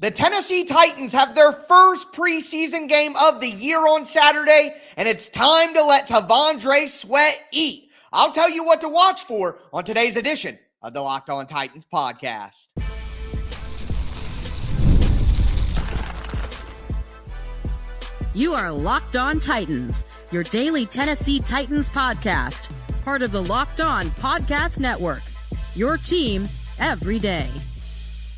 The Tennessee Titans have their first preseason game of the year on Saturday, and it's time to let T'Vondre Sweat eat. I'll tell you what to watch for on today's edition of the Locked On Titans podcast. You are Locked On Titans, your daily Tennessee Titans podcast, part of the Locked On Podcast Network, your team every day.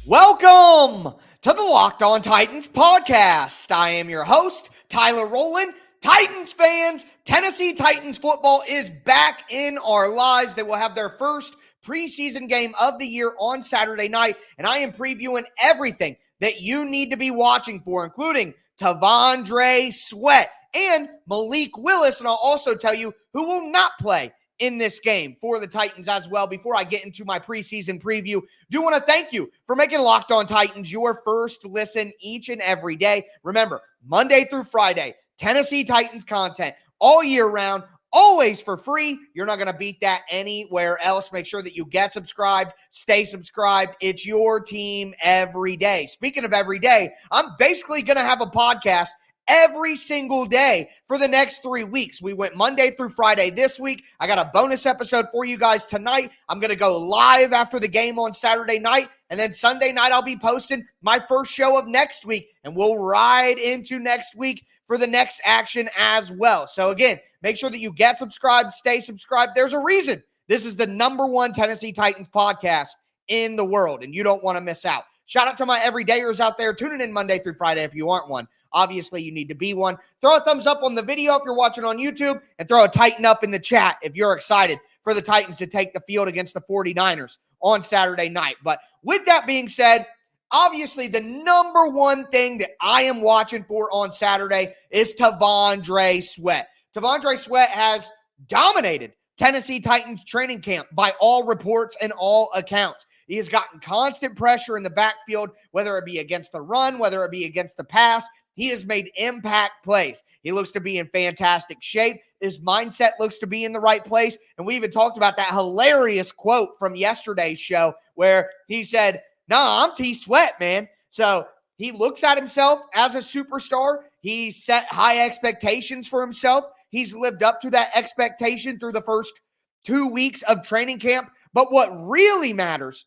Welcome to the Locked On Titans podcast. I am your host, Tyler Rowland. Titans fans, Tennessee Titans football is back in our lives. They will have their first preseason game of the year on Saturday night, and I am previewing everything that you need to be watching for, including T'Vondre Sweat and Malik Willis, and I'll also tell you who will not play in this game for the Titans as well. Before I get into my preseason preview, do want to thank you for making Locked On Titans your first listen each and every day. Remember, Monday through Friday, Tennessee Titans content all year round, always for free. You're not going to beat that anywhere else. Make sure that you get subscribed, stay subscribed. It's your team every day. Speaking of every day, I'm basically going to have a podcast every single day for the next 3 weeks. We went Monday through Friday this week. I got a bonus episode for you guys tonight. I'm going to go live after the game on Saturday night, and then Sunday night I'll be posting my first show of next week, and we'll ride into next week for the next action as well. So again, make sure that you get subscribed, stay subscribed. There's a reason this is the #1 Tennessee Titans podcast in the world, and you don't want to miss out. Shout out to my everydayers out there tuning in Monday through Friday if you aren't one. Obviously, you need to be one. Throw a thumbs up on the video if you're watching on YouTube, and throw a Titan up in the chat if you're excited for the Titans to take the field against the 49ers on Saturday night. But with that being said, obviously the #1 thing that I am watching for on Saturday is T'Vondre Sweat. T'Vondre Sweat has dominated Tennessee Titans training camp by all reports and all accounts. He has gotten constant pressure in the backfield, whether it be against the run, whether it be against the pass. He has made impact plays. He looks to be in fantastic shape. His mindset looks to be in the right place. And we even talked about that hilarious quote from yesterday's show where he said, "Nah, I'm T Sweat, man." So he looks at himself as a superstar. He set high expectations for himself. He's lived up to that expectation through the first 2 weeks of training camp. But what really matters,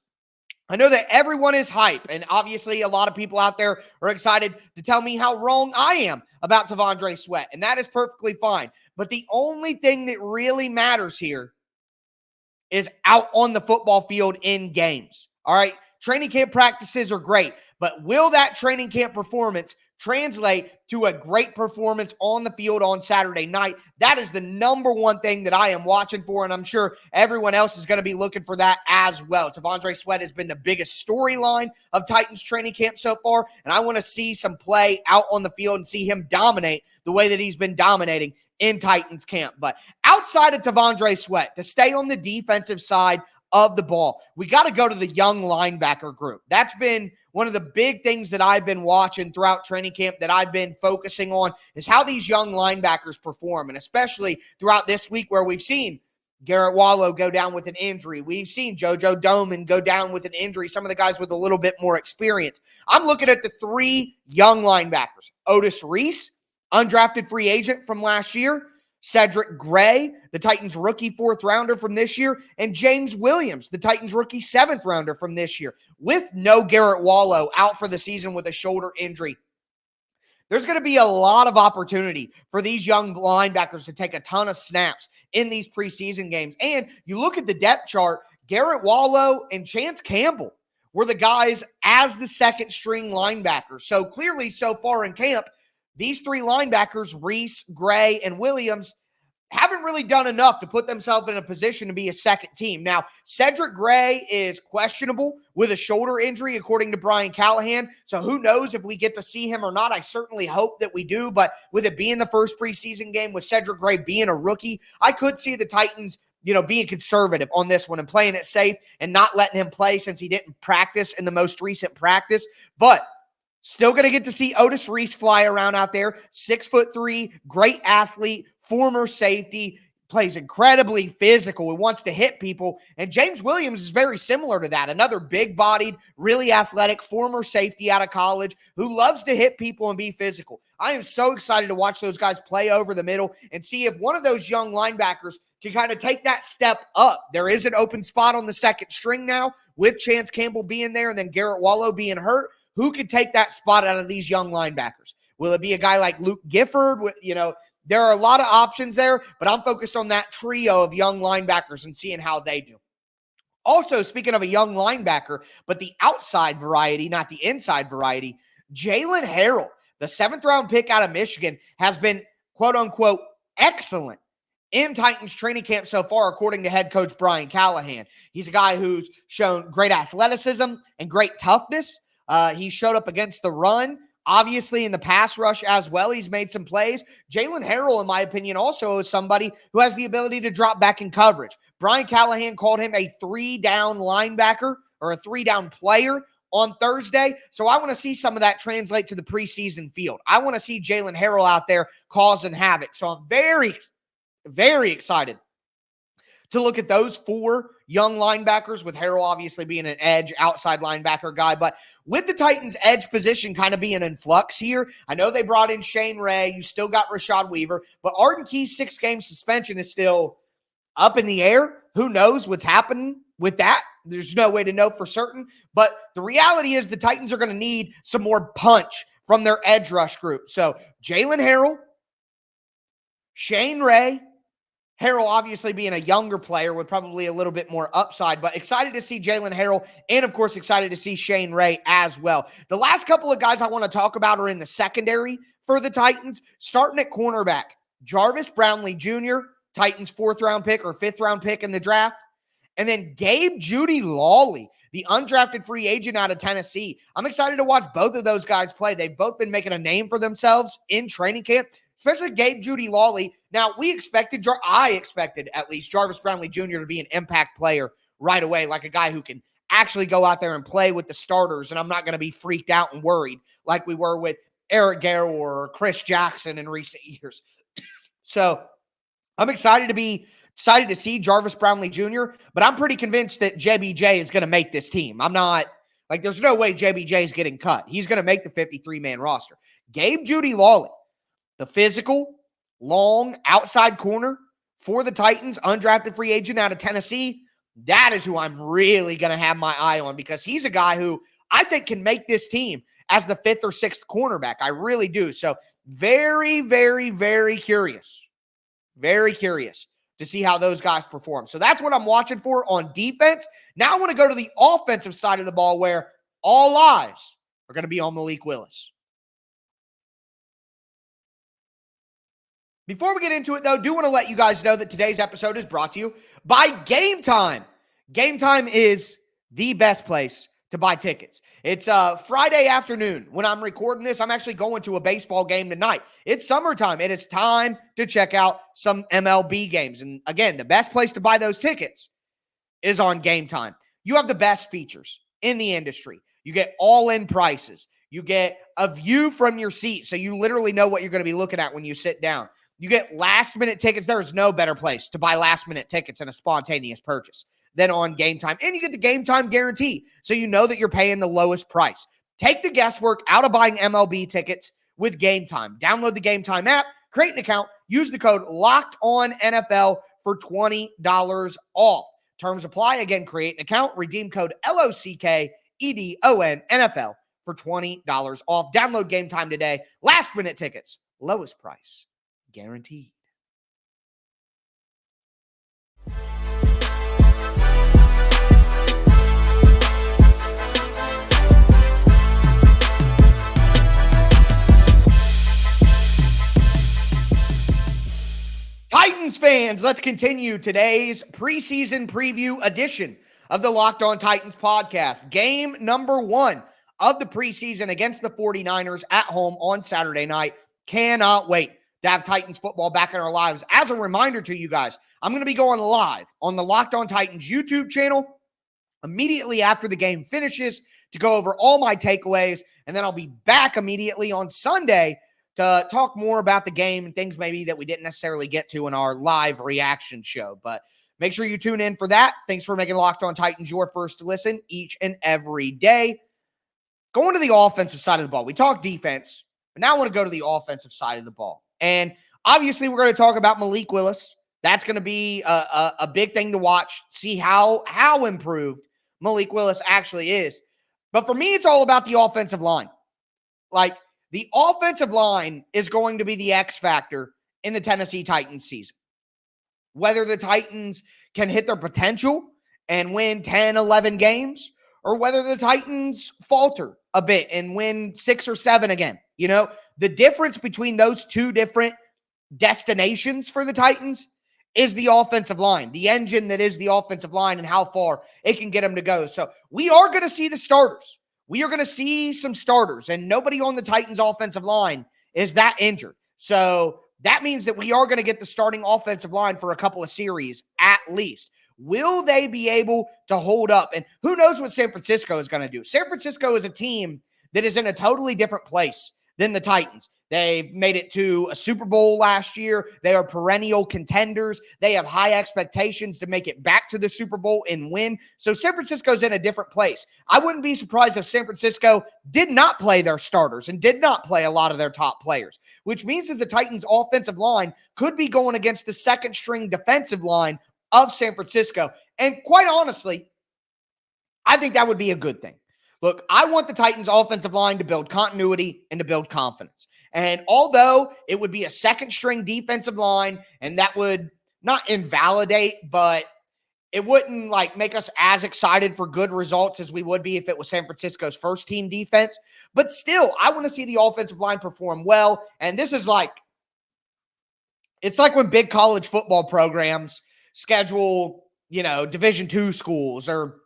I know that everyone is hype, and obviously a lot of people out there are excited to tell me how wrong I am about T'Vondre Sweat, and that is perfectly fine. But the only thing that really matters here is out on the football field in games. All right, training camp practices are great, but will that training camp performance translate to a great performance on the field on Saturday night? That is the #1 thing that I am watching for, and I'm sure everyone else is going to be looking for that as well. T'Vondre Sweat has been the biggest storyline of Titans training camp so far, and I want to see some play out on the field and see him dominate the way that he's been dominating in Titans camp. But outside of T'Vondre Sweat, to stay on the defensive side of the ball, we got to go to the young linebacker group. That's been one of the big things that I've been watching throughout training camp, that I've been focusing on, is how these young linebackers perform, and especially throughout this week where we've seen Garrett Wallow go down with an injury. We've seen JoJo Domann go down with an injury, some of the guys with a little bit more experience. I'm looking at the 3 young linebackers: Otis Reese, undrafted free agent from last year; Cedric Gray, the Titans rookie 4th rounder from this year; and James Williams, the Titans rookie 7th rounder from this year. With no Garrett Wallow out for the season with a shoulder injury, there's going to be a lot of opportunity for these young linebackers to take a ton of snaps in these preseason games. And you look at the depth chart, Garrett Wallow and Chance Campbell were the guys as the second string linebackers. So clearly, so far in camp, these 3 linebackers, Reese, Gray, and Williams, haven't really done enough to put themselves in a position to be a second team. Now, Cedric Gray is questionable with a shoulder injury, according to Brian Callahan. So who knows if we get to see him or not. I certainly hope that we do. But with it being the first preseason game, with Cedric Gray being a rookie, I could see the Titans, being conservative on this one and playing it safe and not letting him play since he didn't practice in the most recent practice. But still going to get to see Otis Reese fly around out there. 6'3", great athlete, former safety, plays incredibly physical. He wants to hit people. And James Williams is very similar to that. Another big-bodied, really athletic, former safety out of college who loves to hit people and be physical. I am so excited to watch those guys play over the middle and see if one of those young linebackers can kind of take that step up. There is an open spot on the second string now with Chance Campbell being there and then Garrett Wallow being hurt. Who could take that spot out of these young linebackers? Will it be a guy like Luke Gifford? There are a lot of options there, but I'm focused on that trio of young linebackers and seeing how they do. Also, speaking of a young linebacker, but the outside variety, not the inside variety, Jalen Harrell, the 7th-round pick out of Michigan, has been, quote-unquote, excellent in Titans training camp so far, according to head coach Brian Callahan. He's a guy who's shown great athleticism and great toughness. He showed up against the run. Obviously, in the pass rush as well, he's made some plays. Jalen Harrell, in my opinion, also is somebody who has the ability to drop back in coverage. Brian Callahan called him a 3-down linebacker or a 3-down player on Thursday. So I want to see some of that translate to the preseason field. I want to see Jalen Harrell out there causing havoc. So I'm very, very excited to look at those 4 young linebackers, with Harrell obviously being an edge outside linebacker guy. But with the Titans' edge position kind of being in flux here, I know they brought in Shane Ray. You still got Rashad Weaver. But Arden Key's 6-game suspension is still up in the air. Who knows what's happening with that? There's no way to know for certain. But the reality is the Titans are going to need some more punch from their edge rush group. So Jalen Harrell, Shane Ray, Harrell obviously being a younger player with probably a little bit more upside, but excited to see Jalen Harrell and, of course, excited to see Shane Ray as well. The last couple of guys I want to talk about are in the secondary for the Titans, starting at cornerback. Jarvis Brownlee Jr., Titans 4th-round pick or 5th-round pick in the draft. And then Gabe Judy Lawley, the undrafted free agent out of Tennessee. I'm excited to watch both of those guys play. They've both been making a name for themselves in training camp, especially Gabe Judy Lawley. Now, I expected at least Jarvis Brownlee Jr. to be an impact player right away, like a guy who can actually go out there and play with the starters, and I'm not going to be freaked out and worried like we were with Eric Garrow or Chris Jackson in recent years. So I'm excited to see Jarvis Brownlee Jr., but I'm pretty convinced that JBJ is going to make this team. I'm not, there's no way JBJ is getting cut. He's going to make the 53-man roster. Gabe Judy Lawley, the physical, long, outside corner for the Titans, undrafted free agent out of Tennessee, that is who I'm really going to have my eye on, because he's a guy who I think can make this team as the 5th or 6th cornerback. I really do. So very, very, very curious. Very curious to see how those guys perform. So that's what I'm watching for on defense. Now I want to go to the offensive side of the ball, where all eyes are going to be on Malik Willis. Before we get into it, though, I do want to let you guys know that today's episode is brought to you by Game Time. Game Time is the best place to buy tickets. It's Friday afternoon when I'm recording this. I'm actually going to a baseball game tonight. It's summertime. It is time to check out some MLB games. And again, the best place to buy those tickets is on Game Time. You have the best features in the industry. You get all-in prices. You get a view from your seat, so you literally know what you're going to be looking at when you sit down. You get last-minute tickets. There is no better place to buy last-minute tickets and a spontaneous purchase than on Game Time. And you get the Game Time guarantee, so you know that you're paying the lowest price. Take the guesswork out of buying MLB tickets with Game Time. Download the Game Time app, create an account, use the code LOCKEDONNFL for $20 off. Terms apply. Again, create an account, redeem code LOCKEDONNFL for $20 off. Download Game Time today. Last-minute tickets, lowest price guaranteed. Titans fans, let's continue today's preseason preview edition of the Locked On Titans podcast. Game number 1 of the preseason against the 49ers at home on Saturday night. Cannot wait to have Titans football back in our lives. As a reminder to you guys, I'm going to be going live on the Locked On Titans YouTube channel immediately after the game finishes to go over all my takeaways, and then I'll be back immediately on Sunday to talk more about the game and things maybe that we didn't necessarily get to in our live reaction show. But make sure you tune in for that. Thanks for making Locked On Titans your first listen each and every day. Going to the offensive side of the ball. We talked defense, but now I want to go to the offensive side of the ball. And obviously, we're going to talk about Malik Willis. That's going to be a big thing to watch, see how improved Malik Willis actually is. But for me, it's all about the offensive line. Like, the offensive line is going to be the X factor in the Tennessee Titans season. Whether the Titans can hit their potential and win 10, 11 games, or whether the Titans falter a bit and win 6 or 7 again. You know, the difference between those two different destinations for the Titans is the offensive line, the engine that is the offensive line and how far it can get them to go. So we are going to see the starters. We are going to see some starters, and nobody on the Titans offensive line is that injured. So that means that we are going to get the starting offensive line for a couple of series at least. Will they be able to hold up? And who knows what San Francisco is going to do? San Francisco is a team that is in a totally different place than the Titans. They made it to a Super Bowl last year. They are perennial contenders. They have high expectations to make it back to the Super Bowl and win. So San Francisco's in a different place. I wouldn't be surprised if San Francisco did not play their starters and did not play a lot of their top players, which means that the Titans' offensive line could be going against the second-string defensive line of San Francisco. And quite honestly, I think that would be a good thing. Look, I want the Titans' offensive line to build continuity and to build confidence. And although it would be a second-string defensive line, and that would not invalidate, but it wouldn't like make us as excited for good results as we would be if it was San Francisco's first-team defense. But still, I want to see the offensive line perform well. And this is like, it's like when big college football programs schedule, Division II schools or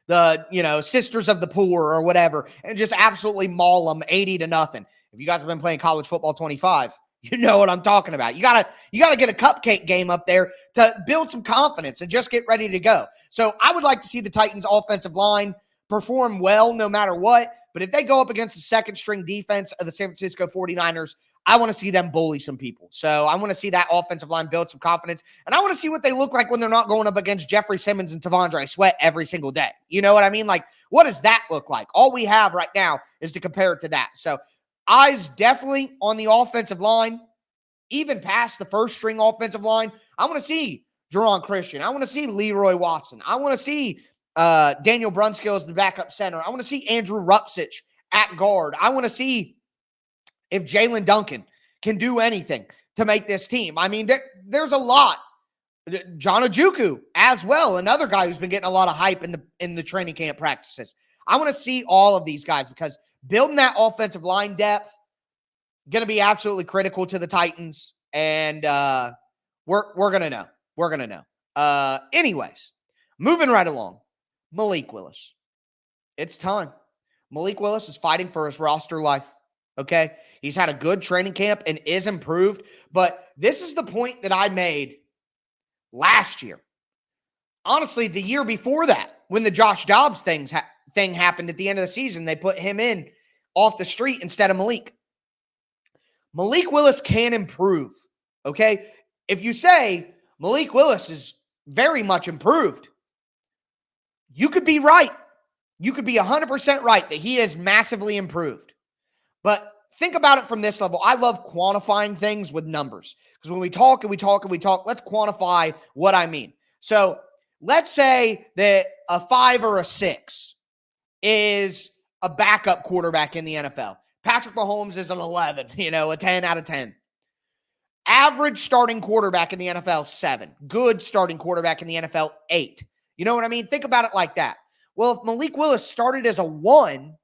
the, Sisters of the Poor or whatever, and just absolutely maul them 80-0. If you guys have been playing college football 25, you know what I'm talking about. You gotta get a cupcake game up there to build some confidence and just get ready to go. So I would like to see the Titans offensive line perform well no matter what. But if they go up against the second string defense of the San Francisco 49ers, I want to see them bully some people. So I want to see that offensive line build some confidence. And I want to see what they look like when they're not going up against Jeffery, Simmons, and Tavondre Sweat every single day. You know what I mean? Like, what does that look like? All we have right now is to compare it to that. So eyes definitely on the offensive line, even past the first string offensive line. I want to see Jerron Christian. I want to see Leroy Watson. I want to see Daniel Brunskill as the backup center. I want to see Andrew Rupcich at guard. I want to see if Jalen Duncan can do anything to make this team. I mean, there's a lot. John Ojukwu as well, another guy who's been getting a lot of hype in the training camp practices. I want to see all of these guys because building that offensive line depth going to be absolutely critical to the Titans, and we're going to know. We're going to know. Anyways, moving right along, Malik Willis. It's time. Malik Willis is fighting for his roster life. Okay, he's had a good training camp and is improved, but this is the point that I made last year. Honestly, the year before that, when the Josh Dobbs thing happened at the end of the season, they put him in off the street instead of Malik. Malik Willis can improve, okay? If you say Malik Willis is very much improved, you could be right. You could be 100% right that he is massively improved. But think about it from this level. I love quantifying things with numbers because when we talk and we talk and we talk, let's quantify what I mean. So let's say that a 5 or a 6 is a backup quarterback in the NFL. Patrick Mahomes is an 11, a 10 out of 10. Average starting quarterback in the NFL, 7. Good starting quarterback in the NFL, 8. You know what I mean? Think about it like that. Well, if Malik Willis started as a 1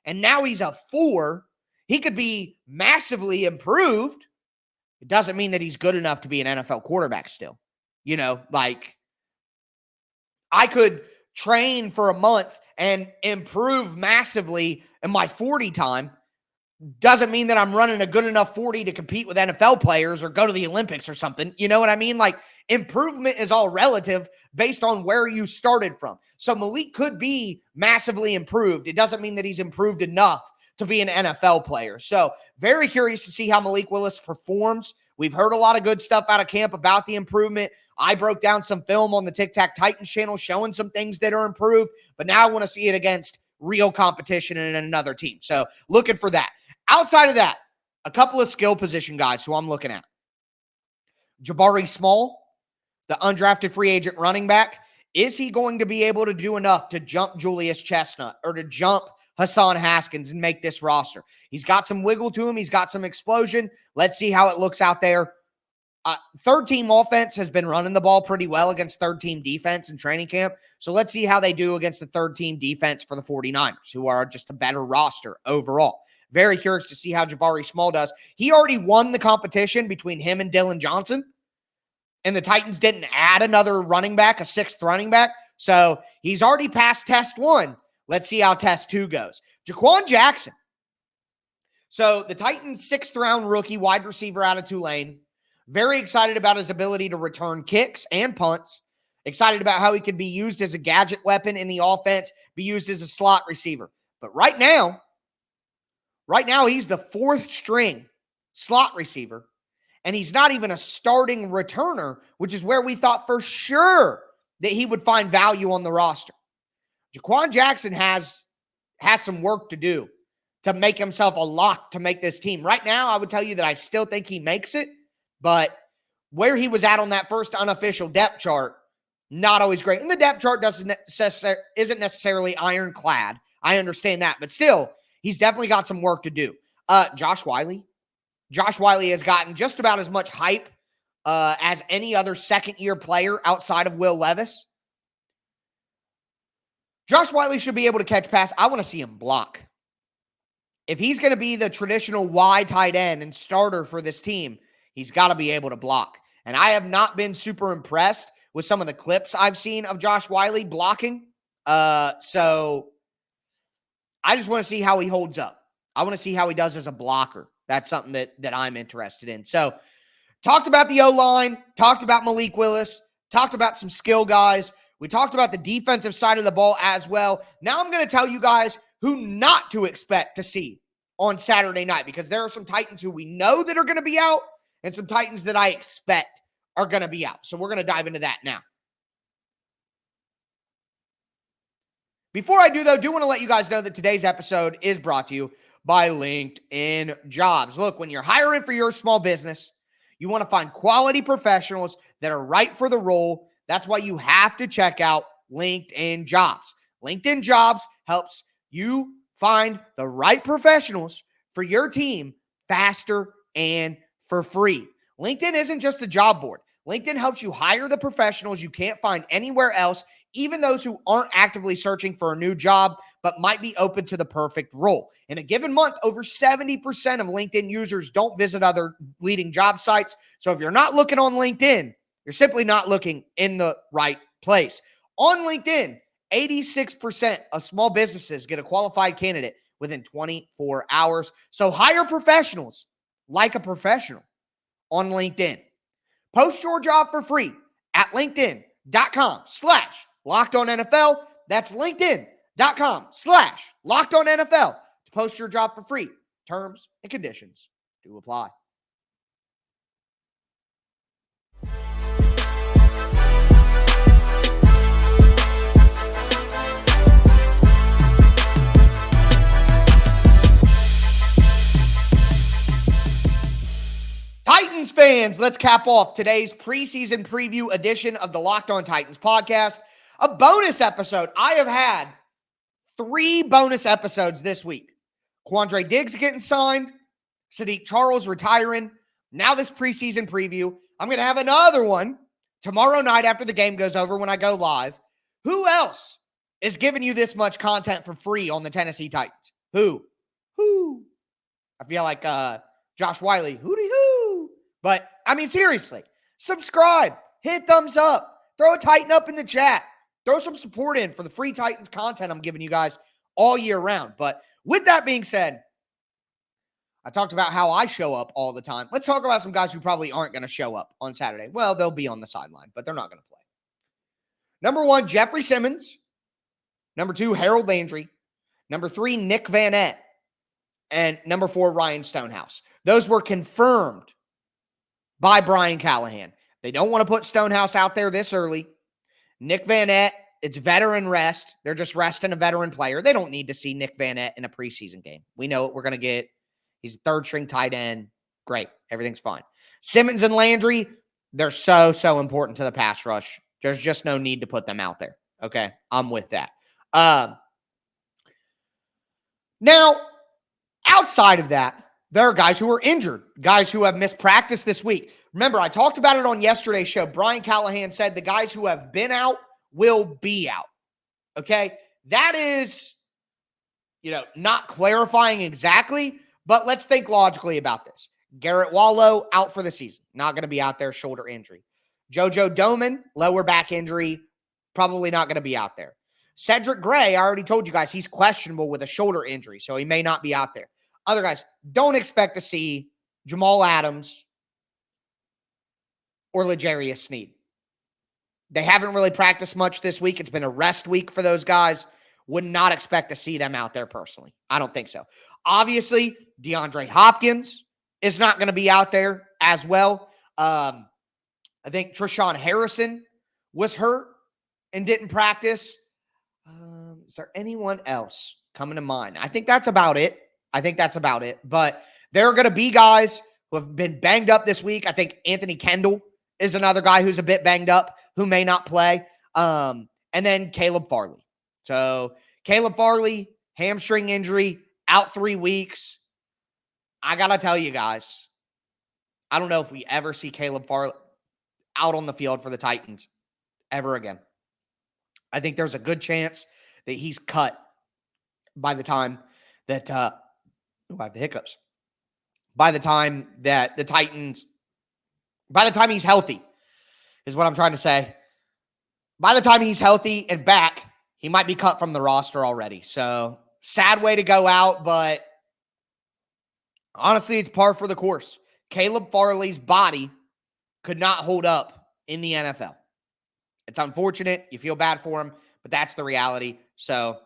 and now he's a 4, he could be massively improved. It doesn't mean that he's good enough to be an NFL quarterback still. I could train for a month and improve massively in my 40 time. Doesn't mean that I'm running a good enough 40 to compete with NFL players or go to the Olympics or something. You know what I mean? Like, improvement is all relative based on where you started from. So Malik could be massively improved. It doesn't mean that he's improved enough to be an NFL player. So very curious to see how Malik Willis performs. We've heard a lot of good stuff out of camp about the improvement. I broke down some film on the Tic Tac Titans channel showing some things that are improved, but now I want to see it against real competition and another team. So looking for that. Outside of that, a couple of skill position guys who I'm looking at. Jabari Small, the undrafted free agent running back. Is he going to be able to do enough to jump Julius Chestnut or to jump Hassan Haskins and make this roster? He's got some wiggle to him. He's got some explosion. Let's see how it looks out there. Third-team offense has been running the ball pretty well against third-team defense in training camp. So let's see how they do against the third-team defense for the 49ers, who are just a better roster overall. Very curious to see how Jabari Small does. He already won the competition between him and Dylan Johnson, and the Titans didn't add another running back, a sixth running back. So he's already passed test 1. Let's see how test 2 goes. Jaquan Jackson. So the Titans' 6th-round rookie wide receiver out of Tulane. Very excited about his ability to return kicks and punts. Excited about how he could be used as a gadget weapon in the offense, be used as a slot receiver. But right now he's the 4th-string slot receiver, and he's not even a starting returner, which is where we thought for sure that he would find value on the roster. Jaquan Jackson has some work to do to make himself a lock to make this team. Right now, I would tell you that I still think he makes it, but where he was at on that first unofficial depth chart, not always great. And the depth chart isn't necessarily ironclad. I understand that, but still, he's definitely got some work to do. Josh Whyle. Josh Whyle has gotten just about as much hype as any other second-year player outside of Will Levis. Josh Whyle should be able to catch pass. I want to see him block. If he's going to be the traditional wide tight end and starter for this team, he's got to be able to block. And I have not been super impressed with some of the clips I've seen of Josh Whyle blocking. So I just want to see how he holds up. I want to see how he does as a blocker. That's something that I'm interested in. So talked about the O-line, talked about Malik Willis, talked about some skill guys. We talked about the defensive side of the ball as well. Now I'm going to tell you guys who not to expect to see on Saturday night, because there are some Titans who we know that are going to be out and some Titans that I expect are going to be out. So we're going to dive into that now. Before I do, though, do want to let you guys know that today's episode is brought to you by LinkedIn Jobs. Look, when you're hiring for your small business, you want to find quality professionals that are right for the role. That's why you have to check out LinkedIn Jobs. LinkedIn Jobs helps you find the right professionals for your team faster and for free. LinkedIn isn't just a job board. LinkedIn helps you hire the professionals you can't find anywhere else, even those who aren't actively searching for a new job, but might be open to the perfect role. In a given month, over 70% of LinkedIn users don't visit other leading job sites. So if you're not looking on LinkedIn, you're simply not looking in the right place. On LinkedIn, 86% of small businesses get a qualified candidate within 24 hours. So hire professionals like a professional on LinkedIn. Post your job for free at linkedin.com/LockedOnNFL. That's linkedin.com/LockedOnNFL to post your job for free. Terms and conditions do apply. Titans fans, let's cap off today's preseason preview edition of the Locked On Titans podcast. A bonus episode. I have had 3 bonus episodes this week. Quandre Diggs getting signed, Sadiq Charles retiring, now this preseason preview. I'm going to have another one tomorrow night after the game goes over when I go live. Who else is giving you this much content for free on the Tennessee Titans? Who? I feel like Josh Whyle, hooty-hoo. But, I mean, seriously, subscribe, hit thumbs up, throw a Titan up in the chat, throw some support in for the free Titans content I'm giving you guys all year round. But with that being said, I talked about how I show up all the time. Let's talk about some guys who probably aren't going to show up on Saturday. Well, they'll be on the sideline, but they're not going to play. Number 1, Jeffery Simmons. Number 2, Harold Landry. Number 3, Nick Van Ette. and number 4, Ryan Stonehouse. Those were confirmed by Brian Callahan. They don't want to put Stonehouse out there this early. Nick Vannett, it's veteran rest. They're just resting a veteran player. They don't need to see Nick Vannett in a preseason game. We know what we're going to get. He's a third-string tight end. Great. Everything's fine. Simmons and Landry, they're so important to the pass rush. There's just no need to put them out there. Okay? I'm with that. Now, outside of that, there are guys who are injured, guys who have missed practice this week. Remember, I talked about it on yesterday's show. Brian Callahan said the guys who have been out will be out. Okay? That is, not clarifying exactly, but let's think logically about this. Garrett Wallow out for the season. Not going to be out there, shoulder injury. JoJo Doman, lower back injury, probably not going to be out there. Cedric Gray, I already told you guys, he's questionable with a shoulder injury, so he may not be out there. Other guys, don't expect to see Jamal Adams or L'Jarius Sneed. They haven't really practiced much this week. It's been a rest week for those guys. Would not expect to see them out there personally. I don't think so. Obviously, DeAndre Hopkins is not going to be out there as well. I think Treshaun Harrison was hurt and didn't practice. Is there anyone else coming to mind? I think that's about it. But there are going to be guys who have been banged up this week. I think Anthony Kendall is another guy who's a bit banged up who may not play. And then Caleb Farley. So Caleb Farley, hamstring injury, out 3 weeks. I got to tell you guys, I don't know if we ever see Caleb Farley out on the field for the Titans ever again. I think there's a good chance that he's cut by the time that I have the hiccups. By the time that the Titans, by the time he's healthy, is what I'm trying to say. By the time he's healthy and back, he might be cut from the roster already. So, sad way to go out, but honestly, it's par for the course. Caleb Farley's body could not hold up in the NFL. It's unfortunate. You feel bad for him, but that's the reality. So,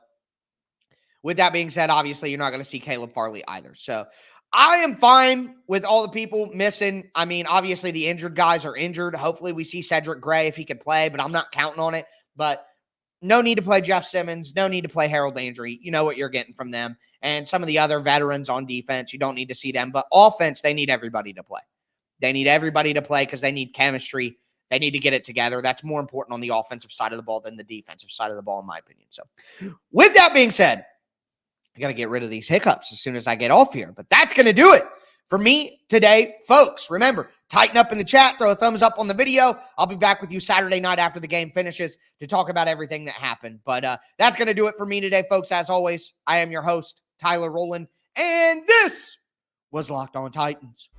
with that being said, obviously, you're not going to see Caleb Farley either. So, I am fine with all the people missing. I mean, obviously, the injured guys are injured. Hopefully, we see Cedric Gray if he can play, but I'm not counting on it. But no need to play Jeff Simmons. No need to play Harold Landry. You know what you're getting from them. And some of the other veterans on defense, you don't need to see them. But offense, they need everybody to play. They need everybody to play because they need chemistry. They need to get it together. That's more important on the offensive side of the ball than the defensive side of the ball, in my opinion. So, with that being said, I got to get rid of these hiccups as soon as I get off here. But that's going to do it for me today, folks. Remember, tighten up in the chat. Throw a thumbs up on the video. I'll be back with you Saturday night after the game finishes to talk about everything that happened. But that's going to do it for me today, folks. As always, I am your host, Tyler Rowland, and this was Locked On Titans.